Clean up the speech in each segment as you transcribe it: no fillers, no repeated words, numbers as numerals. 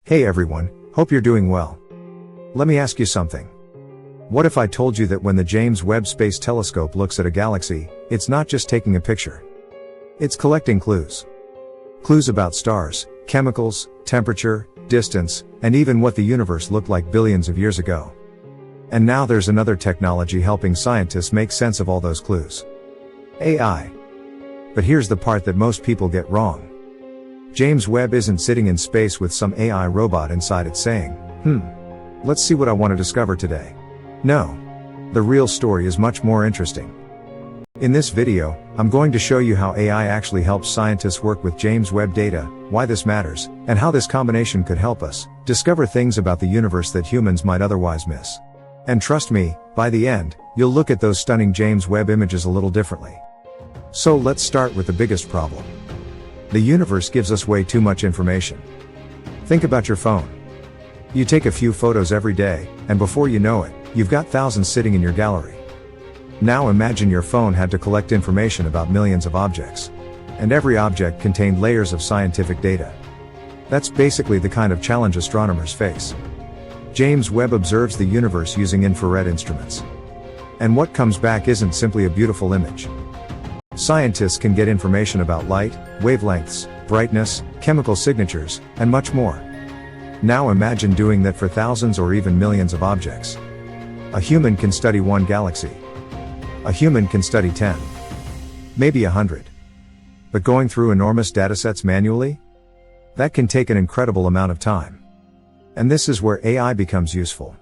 Hey everyone, hope you're doing well. Let me ask you something. What if I told you that when the James Webb Space Telescope looks at a galaxy, it's not just taking a picture. It's collecting clues. Clues about stars, chemicals, temperature, distance, and even what the universe looked like billions of years ago. And now there's another technology helping scientists make sense of all those clues. AI. But here's the part that most people get wrong. James Webb isn't sitting in space with some AI robot inside it saying, let's see what I want to discover today. No. The real story is much more interesting. In this video, I'm going to show you how AI actually helps scientists work with James Webb data, why this matters, and how this combination could help us discover things about the universe that humans might otherwise miss. And trust me, by the end, you'll look at those stunning James Webb images a little differently. So let's start with the biggest problem. The universe gives us way too much information. Think about your phone. You take a few photos every day, and before you know it, you've got thousands sitting in your gallery. Now imagine your phone had to collect information about millions of objects. And every object contained layers of scientific data. That's basically the kind of challenge astronomers face. James Webb observes the universe using infrared instruments. And what comes back isn't simply a beautiful image. Scientists can get information about light, wavelengths, brightness, chemical signatures, and much more. Now imagine doing that for thousands or even millions of objects. A human can study one galaxy. A human can study 10. Maybe 100. But going through enormous datasets manually? That can take an incredible amount of time. And this is where AI becomes useful.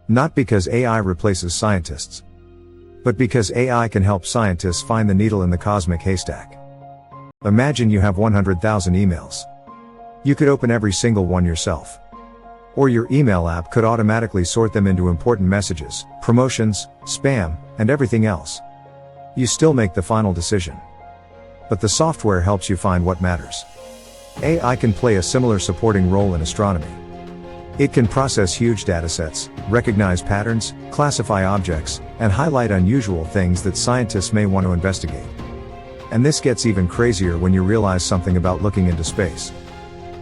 Not because AI replaces scientists, but because AI can help scientists find the needle in the cosmic haystack. Imagine you have 100,000 emails. You could open every single one yourself. Or your email app could automatically sort them into important messages, promotions, spam, and everything else. You still make the final decision. But the software helps you find what matters. AI can play a similar supporting role in astronomy. It can process huge datasets, recognize patterns, classify objects, and highlight unusual things that scientists may want to investigate. And this gets even crazier when you realize something about looking into space.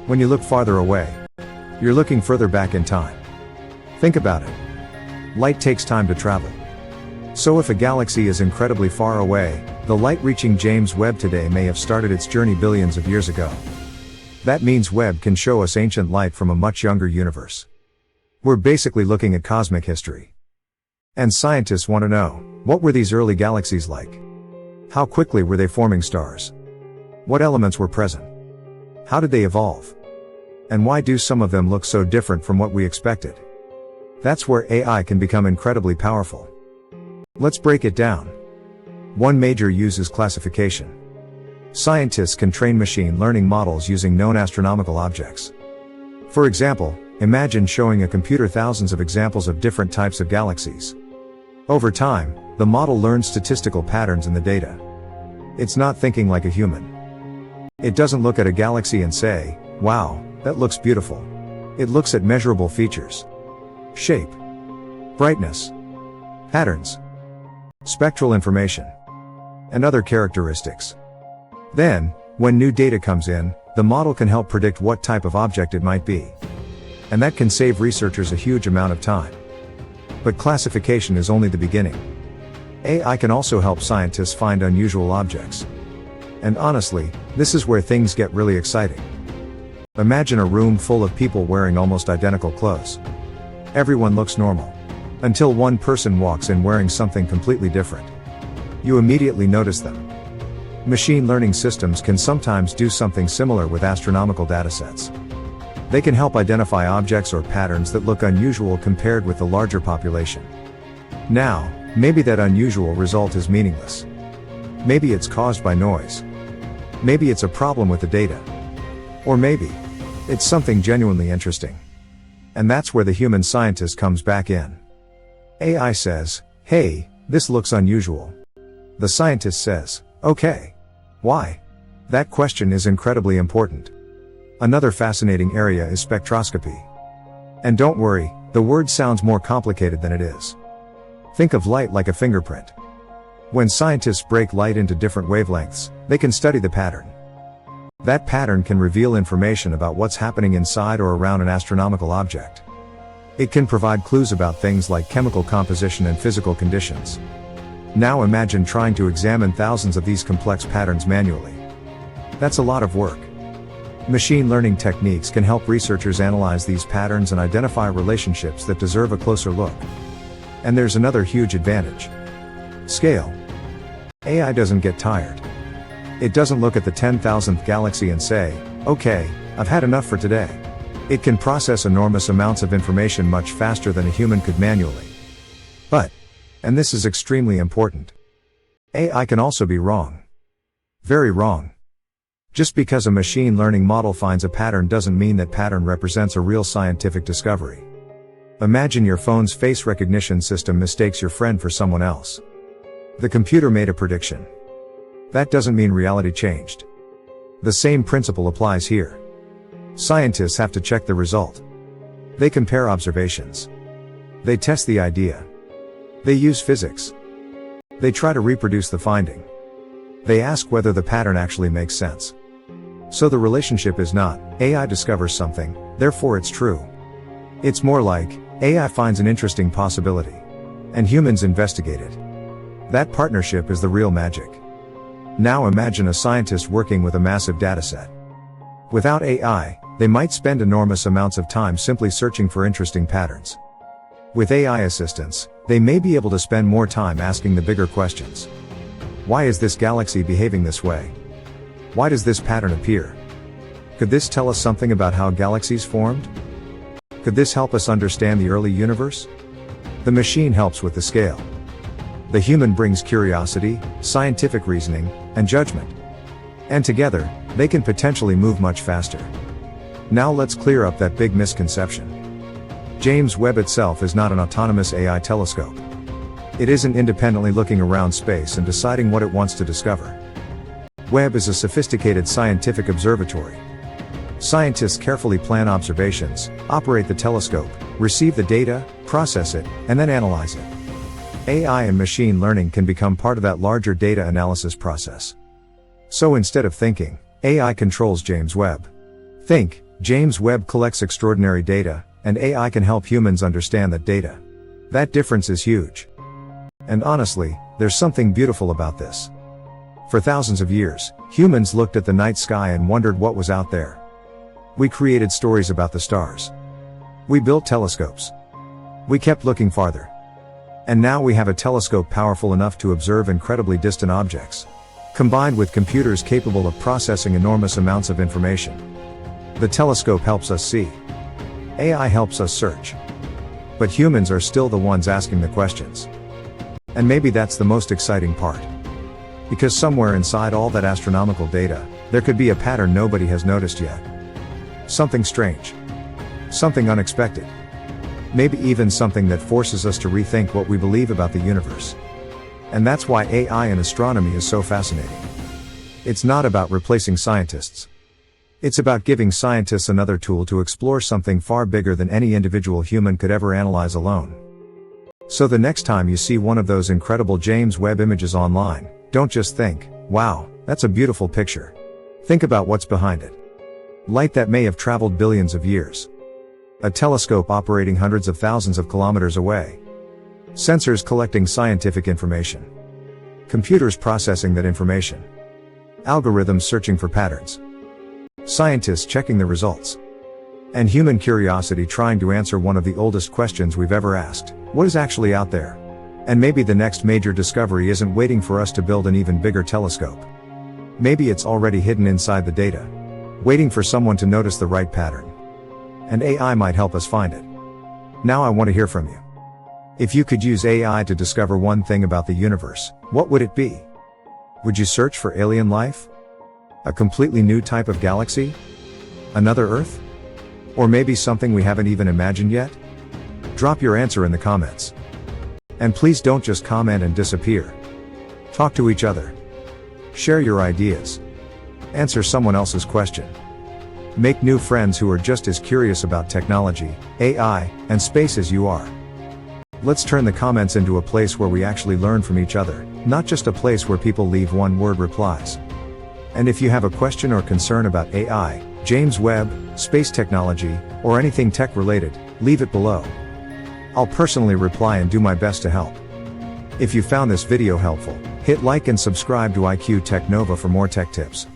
When you look farther away, you're looking further back in time. Think about it. Light takes time to travel. So if a galaxy is incredibly far away, the light reaching James Webb today may have started its journey billions of years ago. That means Webb can show us ancient light from a much younger universe. We're basically looking at cosmic history. And scientists want to know, what were these early galaxies like? How quickly were they forming stars? What elements were present? How did they evolve? And why do some of them look so different from what we expected? That's where AI can become incredibly powerful. Let's break it down. One major use is classification. Scientists can train machine learning models using known astronomical objects. For example, imagine showing a computer thousands of examples of different types of galaxies. Over time, the model learns statistical patterns in the data. It's not thinking like a human. It doesn't look at a galaxy and say, wow, that looks beautiful. It looks at measurable features. Shape. Brightness. Patterns. Spectral information. And other characteristics. Then, when new data comes in, the model can help predict what type of object it might be. And that can save researchers a huge amount of time. But classification is only the beginning. AI can also help scientists find unusual objects. And honestly, this is where things get really exciting. Imagine a room full of people wearing almost identical clothes. Everyone looks normal. Until one person walks in wearing something completely different. You immediately notice them. Machine learning systems can sometimes do something similar with astronomical datasets. They can help identify objects or patterns that look unusual compared with the larger population. Now, maybe that unusual result is meaningless. Maybe it's caused by noise. Maybe it's a problem with the data. Or maybe it's something genuinely interesting. And that's where the human scientist comes back in. AI says, hey, this looks unusual. The scientist says, okay. Why? That question is incredibly important. Another fascinating area is spectroscopy. And don't worry, the word sounds more complicated than it is. Think of light like a fingerprint. When scientists break light into different wavelengths, they can study the pattern. That pattern can reveal information about what's happening inside or around an astronomical object. It can provide clues about things like chemical composition and physical conditions. Now imagine trying to examine thousands of these complex patterns manually. That's a lot of work. Machine learning techniques can help researchers analyze these patterns and identify relationships that deserve a closer look. And there's another huge advantage. Scale. AI doesn't get tired. It doesn't look at the 10,000th galaxy and say, "Okay, I've had enough for today." It can process enormous amounts of information much faster than a human could manually. But, and this is extremely important, AI can also be wrong. Very wrong. Just because a machine learning model finds a pattern doesn't mean that pattern represents a real scientific discovery. Imagine your phone's face recognition system mistakes your friend for someone else. The computer made a prediction. That doesn't mean reality changed. The same principle applies here. Scientists have to check the result. They compare observations. They test the idea. They use physics. They try to reproduce the finding. They ask whether the pattern actually makes sense. So the relationship is not, AI discovers something, therefore it's true. It's more like, AI finds an interesting possibility. And humans investigate it. That partnership is the real magic. Now imagine a scientist working with a massive dataset. Without AI, they might spend enormous amounts of time simply searching for interesting patterns. With AI assistance, they may be able to spend more time asking the bigger questions. Why is this galaxy behaving this way? Why does this pattern appear? Could this tell us something about how galaxies formed? Could this help us understand the early universe? The machine helps with the scale. The human brings curiosity, scientific reasoning, and judgment. And together, they can potentially move much faster. Now let's clear up that big misconception. James Webb itself is not an autonomous AI telescope. It isn't independently looking around space and deciding what it wants to discover. Webb is a sophisticated scientific observatory. Scientists carefully plan observations, operate the telescope, receive the data, process it, and then analyze it. AI and machine learning can become part of that larger data analysis process. So instead of thinking, AI controls James Webb, think, James Webb collects extraordinary data, and AI can help humans understand that data. That difference is huge. And honestly, there's something beautiful about this. For thousands of years, humans looked at the night sky and wondered what was out there. We created stories about the stars. We built telescopes. We kept looking farther. And now we have a telescope powerful enough to observe incredibly distant objects, combined with computers capable of processing enormous amounts of information. The telescope helps us see. AI helps us search. But humans are still the ones asking the questions. And maybe that's the most exciting part. Because somewhere inside all that astronomical data, there could be a pattern nobody has noticed yet. Something strange. Something unexpected. Maybe even something that forces us to rethink what we believe about the universe. And that's why AI and astronomy is so fascinating. It's not about replacing scientists. It's about giving scientists another tool to explore something far bigger than any individual human could ever analyze alone. So the next time you see one of those incredible James Webb images online, don't just think, "Wow, that's a beautiful picture." Think about what's behind it. Light that may have traveled billions of years. A telescope operating hundreds of thousands of kilometers away. Sensors collecting scientific information. Computers processing that information. Algorithms searching for patterns. Scientists checking the results. And human curiosity trying to answer one of the oldest questions we've ever asked: what is actually out there? And maybe the next major discovery isn't waiting for us to build an even bigger telescope. Maybe it's already hidden inside the data, waiting for someone to notice the right pattern. And AI might help us find it. Now I want to hear from you. If you could use AI to discover one thing about the universe, what would it be? Would you search for alien life? A completely new type of galaxy? Another Earth? Or maybe something we haven't even imagined yet? Drop your answer in the comments. And please don't just comment and disappear. Talk to each other. Share your ideas. Answer someone else's question. Make new friends who are just as curious about technology, AI, and space as you are. Let's turn the comments into a place where we actually learn from each other, not just a place where people leave one-word replies. And if you have a question or concern about AI, James Webb, space technology, or anything tech related, leave it below. I'll personally reply and do my best to help. If you found this video helpful, hit like and subscribe to IQ Tech Nova for more tech tips.